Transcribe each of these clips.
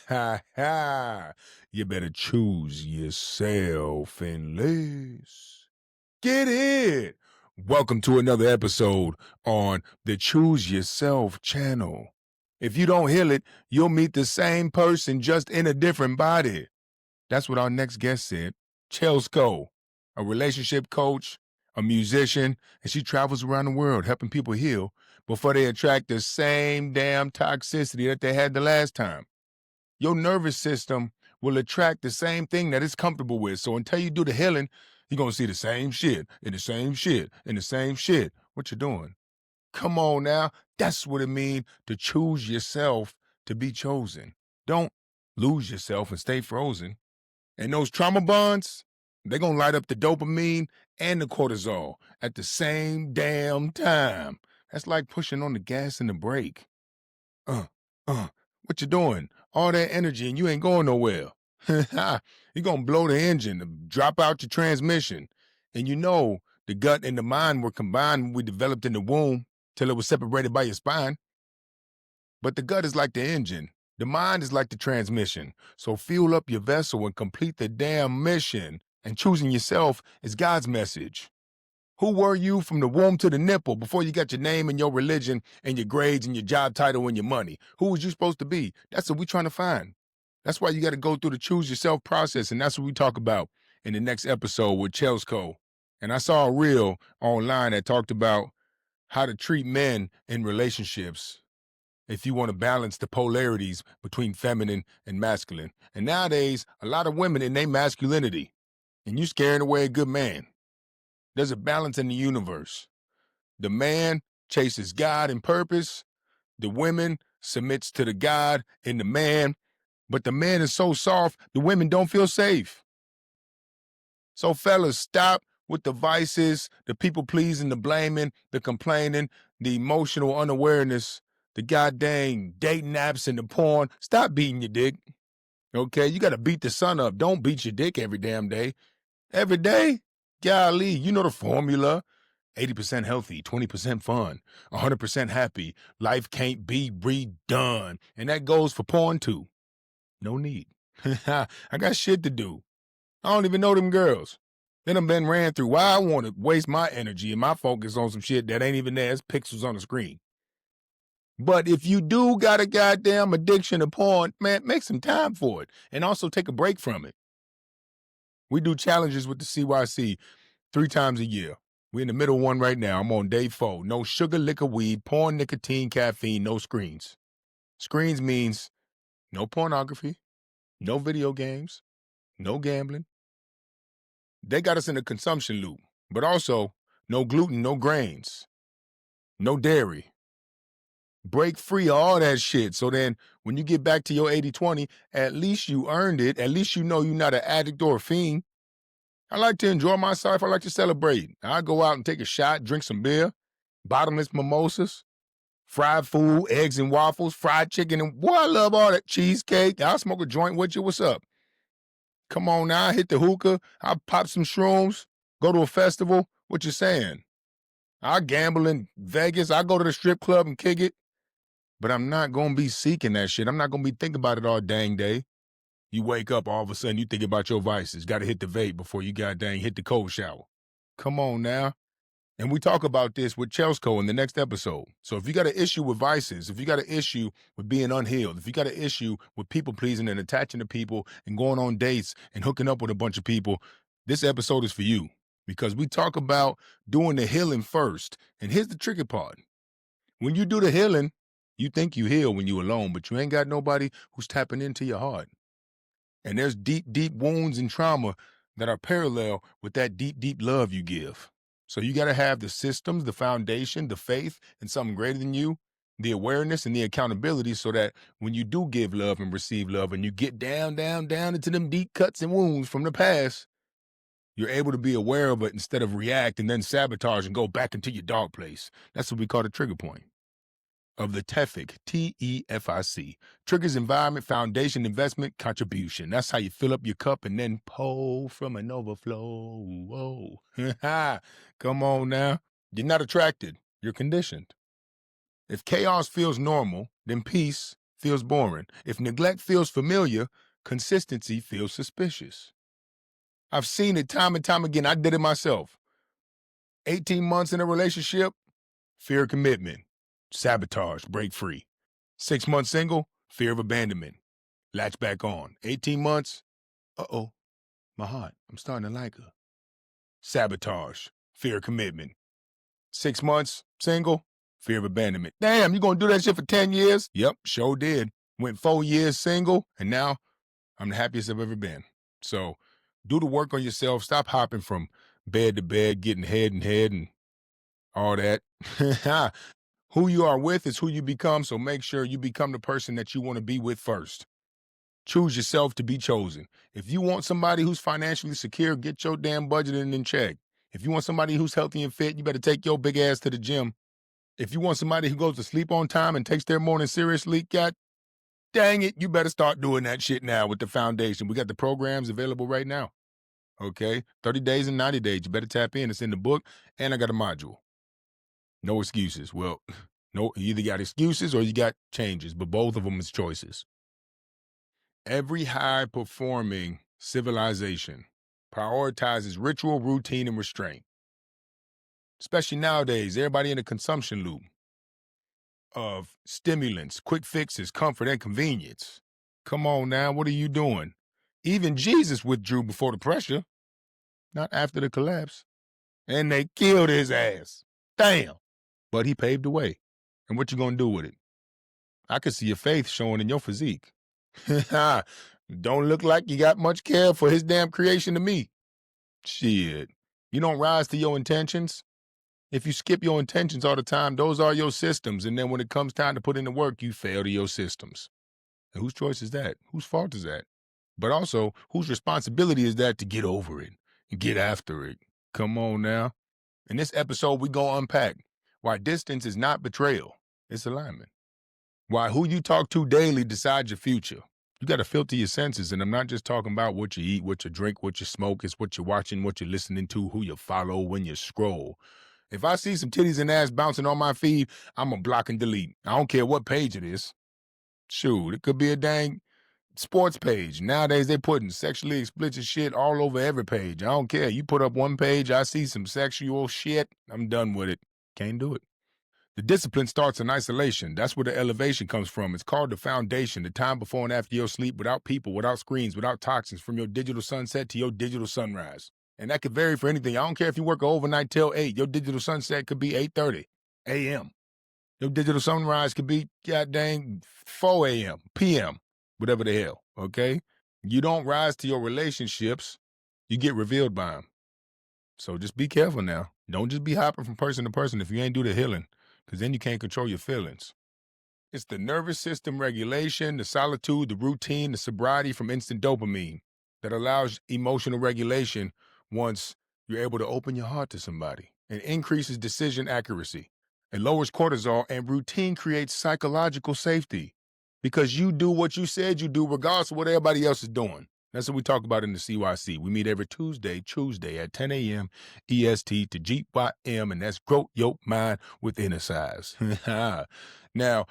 Ha ha. You better choose yourself and less. Get it. Welcome to another episode on the Choose Yourself channel. If you don't heal it, you'll meet the same person just in a different body. That's what our next guest said. Chelsko, a relationship coach, a musician, and she travels around the world helping people heal before they attract the same damn toxicity that they had the last time. Your nervous system will attract the same thing that it's comfortable with. So until you do the healing, you're going to see the same shit and the same shit and the same shit. What you doing? Come on now. That's what it means to choose yourself to be chosen. Don't lose yourself and stay frozen. And those trauma bonds, they're going to light up the dopamine and the cortisol at the same damn time. That's like pushing on the gas and the brake. uh, uh, what you doing? All that energy and you ain't going nowhere. You're going to blow the engine, drop out your transmission. And you know the gut and the mind were combined when we developed in the womb till it was separated by your spine. But the gut is like the engine. The mind is like the transmission. So fuel up your vessel and complete the damn mission. And choosing yourself is God's message. Who were you from the womb to the nipple before you got your name and your religion and your grades and your job title and your money? Who was you supposed to be? That's what we're trying to find. That's why you got to go through the choose yourself process. And that's what we talk about in the next episode with Chelsko. And I saw a reel online that talked about how to treat men in relationships if you want to balance the polarities between feminine and masculine. And nowadays, a lot of women in their masculinity, and you scaring away a good man. There's a balance in the universe. The man chases God and purpose. The women submits to the God in the man. But the man is so soft, the women don't feel safe. So fellas, stop with the vices, the people pleasing, the blaming, the complaining, the emotional unawareness, the goddamn dating apps and the porn. Stop beating your dick. Okay, you got to beat the sun up. Don't beat your dick every damn day. Every day? Golly, you know the formula. 80% healthy, 20% fun, 100% happy. Life can't be redone. And that goes for porn too. No need. I got shit to do. I don't even know them girls. Then I've been ran through. Why I want to waste my energy and my focus on some shit that ain't even there. It's pixels on the screen. But if you do got a goddamn addiction to porn, man, make some time for it. And also take a break from it. We do challenges with the CYC 3 times a year. We're in the middle one right now. I'm on day 4. No sugar, liquor, weed, porn, nicotine, caffeine, no screens. Screens means no pornography, no video games, no gambling. They got us in a consumption loop, but also no gluten, no grains, no dairy. Break free of all that shit. So then when you get back to your 80-20, at least you earned it. At least you know you're not an addict or a fiend. I like to enjoy myself. I like to celebrate. I go out and take a shot, drink some beer, bottomless mimosas, fried food, eggs and waffles, fried chicken. And boy, I love all that cheesecake. I'll smoke a joint with you. What's up? Come on now, hit the hookah. I'll pop some shrooms, go to a festival. What you saying? I'll gamble in Vegas. I'll go to the strip club and kick it. But I'm not going to be seeking that shit. I'm not going to be thinking about it all dang day. You wake up, all of a sudden, you think about your vices. Got to hit the vape before you goddamn hit the cold shower. Come on now. And we talk about this with Chelsko in the next episode. So if you got an issue with vices, if you got an issue with being unhealed, if you got an issue with people pleasing and attaching to people and going on dates and hooking up with a bunch of people, this episode is for you. Because we talk about doing the healing first. And here's the tricky part. When you do the healing, you think you heal when you're alone, but you ain't got nobody who's tapping into your heart. And there's deep, deep wounds and trauma that are parallel with that deep, deep love you give. So you got to have the systems, the foundation, the faith in something greater than you, the awareness and the accountability so that when you do give love and receive love and you get down, down, down into them deep cuts and wounds from the past, you're able to be aware of it instead of react and then sabotage and go back into your dark place. That's what we call the trigger point of the TEFIC, TEFIC. Triggers environment, foundation, investment, contribution. That's how you fill up your cup and then pour from an overflow. Whoa. Come on now. You're not attracted. You're conditioned. If chaos feels normal, then peace feels boring. If neglect feels familiar, consistency feels suspicious. I've seen it time and time again. I did it myself. 18 months in a relationship, fear of commitment, sabotage, break free. 6 months single, fear of abandonment, latch back on. 18 months, uh-oh, my heart, I'm starting to like her. Sabotage, fear of commitment. 6 months single, fear of abandonment. Damn, you gonna do that shit for 10 years? Yep, sure did. Went 4 years single, and now I'm the happiest I've ever been. So do the work on yourself. Stop hopping from bed to bed, getting head and head and all that. Who you are with is who you become, so make sure you become the person that you want to be with first. Choose yourself to be chosen. If you want somebody who's financially secure, get your damn budget in check. If you want somebody who's healthy and fit, you better take your big ass to the gym. If you want somebody who goes to sleep on time and takes their morning seriously, God dang it, you better start doing that shit now with the foundation. We got the programs available right now. Okay? 30 days and 90 days. You better tap in. It's in the book, and I got a module. No excuses. Well, no, you either got excuses or you got changes, but both of them is choices. Every high-performing civilization prioritizes ritual, routine, and restraint. Especially nowadays, everybody in a consumption loop of stimulants, quick fixes, comfort, and convenience. Come on now, what are you doing? Even Jesus withdrew before the pressure, not after the collapse. And they killed his ass. Damn. But he paved the way. And what you gonna do with it? I could see your faith showing in your physique. Don't look like you got much care for his damn creation to me. Shit. You don't rise to your intentions. If you skip your intentions all the time, those are your systems. And then when it comes time to put in the work, you fail to your systems. And whose choice is that? Whose fault is that? But also, whose responsibility is that to get over it and get after it? Come on now. In this episode, we go unpack why distance is not betrayal, it's alignment. Why who you talk to daily decides your future. You got to filter your senses, and I'm not just talking about what you eat, what you drink, what you smoke. It's what you're watching, what you're listening to, who you follow when you scroll. If I see some titties and ass bouncing on my feed, I'm going to block and delete. I don't care what page it is. Shoot, it could be a dang sports page. Nowadays, they putting sexually explicit shit all over every page. I don't care. You put up one page, I see some sexual shit, I'm done with it. Can't do it. The discipline starts in isolation. That's where the elevation comes from. It's called the foundation, the time before and after your sleep, without people, without screens, without toxins, from your digital sunset to your digital sunrise. And that could vary for anything. I don't care if you work overnight till 8. Your digital sunset could be 8:30 a.m. Your digital sunrise could be, god dang, 4 a.m., p.m., whatever the hell, okay? You don't rise to your relationships. You get revealed by them. So just be careful now. Don't just be hopping from person to person if you ain't do the healing, because then you can't control your feelings. It's the nervous system regulation, the solitude, the routine, the sobriety from instant dopamine that allows emotional regulation once you're able to open your heart to somebody, and increases decision accuracy. It lowers cortisol, and routine creates psychological safety because you do what you said you do regardless of what everybody else is doing. That's what we talk about in the CYC. We meet every Tuesday at 10 a.m. EST to GYM, and that's Grow Your Mind with Inner Size. Now,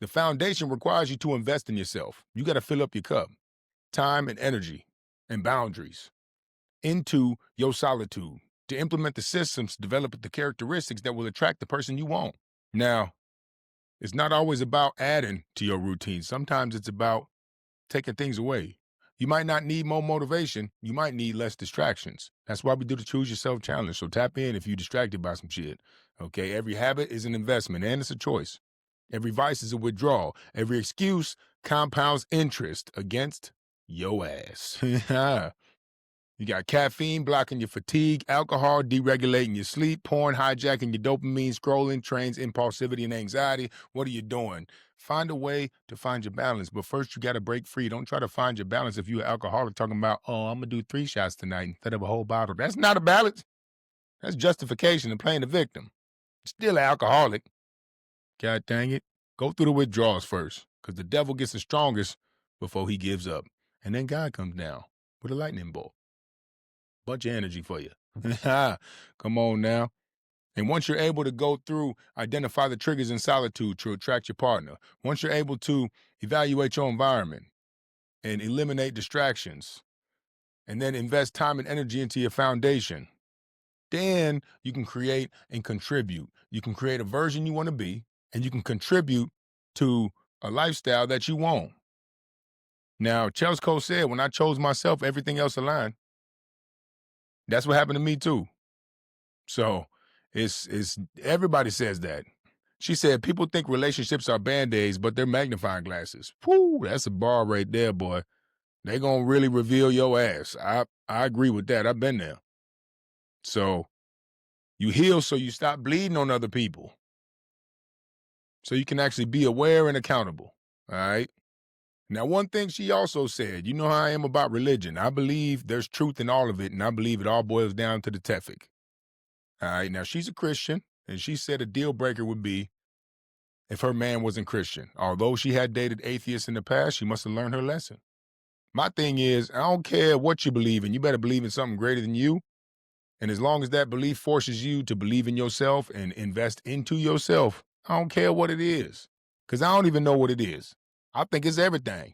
the foundation requires you to invest in yourself. You got to fill up your cup, time and energy and boundaries into your solitude to implement the systems, develop the characteristics that will attract the person you want. Now, it's not always about adding to your routine. Sometimes it's about taking things away. You might not need more motivation. You might need less distractions. That's why we do the Choose Yourself Challenge. So tap in if you're distracted by some shit. Okay, every habit is an investment and it's a choice. Every vice is a withdrawal. Every excuse compounds interest against your ass. You got caffeine blocking your fatigue, alcohol deregulating your sleep, porn hijacking your dopamine, scrolling trains impulsivity and anxiety. What are you doing? Find a way to find your balance. But first, you got to break free. Don't try to find your balance if you're an alcoholic talking about, oh, I'm going to do 3 shots tonight instead of a whole bottle. That's not a balance. That's justification and playing the victim. Still an alcoholic. God dang it. Go through the withdrawals first, because the devil gets the strongest before he gives up. And then God comes down with a lightning bolt. Bunch of energy for you. Come on now. And once you're able to go through, identify the triggers in solitude to attract your partner. Once you're able to Evaluate your environment and eliminate distractions. And then invest time and energy into your foundation. Then you can create and contribute. You can create a version you want to be, and you can contribute to a lifestyle that you want. Now, Chelsko said, when I chose myself, everything else aligned. That's what happened to me too. So it's everybody says that. She said, people think relationships are Band-Aids, but they're magnifying glasses. Whoo, that's a bar right there, boy. They gonna really reveal your ass. I agree with that. I've been there. So you heal so you stop bleeding on other people. So you can actually be aware and accountable. All right. Now, one thing she also said, you know how I am about religion. I believe there's truth in all of it, and I believe it all boils down to the Tefik. All right. Now, she's a Christian, and she said a deal breaker would be if her man wasn't Christian. Although she had dated atheists in the past, she must have learned her lesson. My thing is, I don't care what you believe in. You better believe in something greater than you. And as long as that belief forces you to believe in yourself and invest into yourself, I don't care what it is. Because I don't even know what it is. I think it's everything.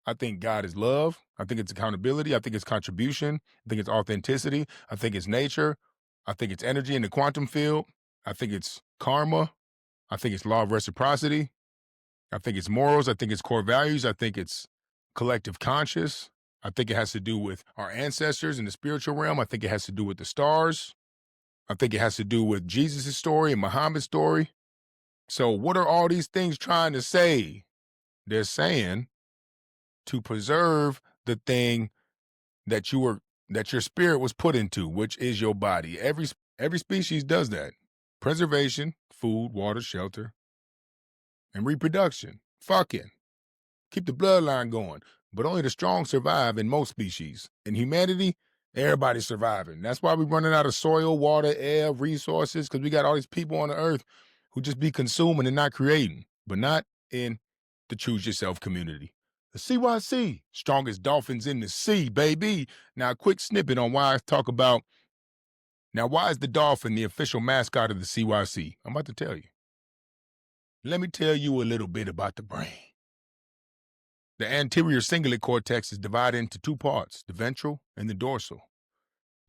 I think God is love. I think it's accountability. I think it's contribution. I think it's authenticity. I think it's nature. I think it's energy in the quantum field. I think it's karma. I think it's law of reciprocity. I think it's morals. I think it's core values. I think it's collective conscious. I think it has to do with our ancestors in the spiritual realm. I think it has to do with the stars. I think it has to do with Jesus' story and Muhammad's story. So what are all these things trying to say? They're saying to preserve the thing that your spirit was put into, which is your body. Every species does that. Preservation, food, water, shelter, and reproduction. Fucking. Keep the bloodline going. But only the strong survive in most species. In humanity, everybody's surviving. That's why we're running out of soil, water, air, resources, because we got all these people on the earth who just be consuming and not creating, but not in the Choose Yourself community. The CYC, strongest dolphins in the sea, baby. Now, a quick snippet on why I talk about, now, why is the dolphin the official mascot of the CYC? I'm about to tell you. Let me tell you a little bit about the brain. The anterior cingulate cortex is divided into two parts, the ventral and the dorsal.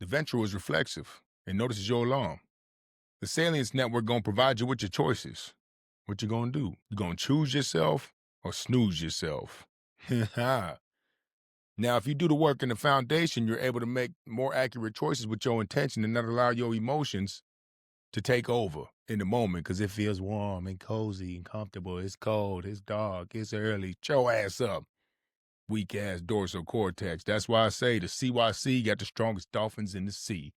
The ventral is reflexive and notices your alarm. The salience network going to provide you with your choices. What you going to do? You going to choose yourself or snooze yourself? Now, if you do the work in the foundation, you're able to make more accurate choices with your intention and not allow your emotions to take over in the moment because it feels warm and cozy and comfortable. It's cold, it's dark, it's early. Shut your ass up. Weak ass dorsal cortex. That's why I say the CYC got the strongest dolphins in the sea.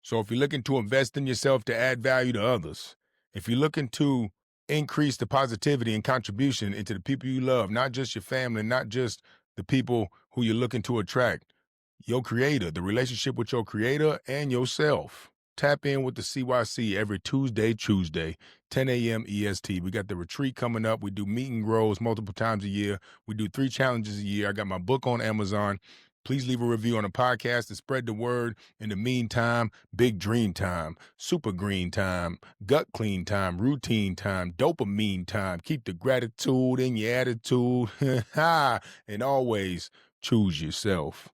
So if you're looking to invest in yourself to add value to others, if you're looking to increase the positivity and contribution into the people you love, not just your family, not just the people who you're looking to attract, your creator, the relationship with your creator and yourself. Tap in with the CYC every Tuesday, 10 a.m. EST. We got the retreat coming up. We do meet and grows multiple times a year. We do 3 challenges a year. I got my book on Amazon. Please leave a review on the podcast and spread the word. In the meantime, big dream time, super green time, gut clean time, routine time, dopamine time. Keep the gratitude in your attitude. And always choose yourself.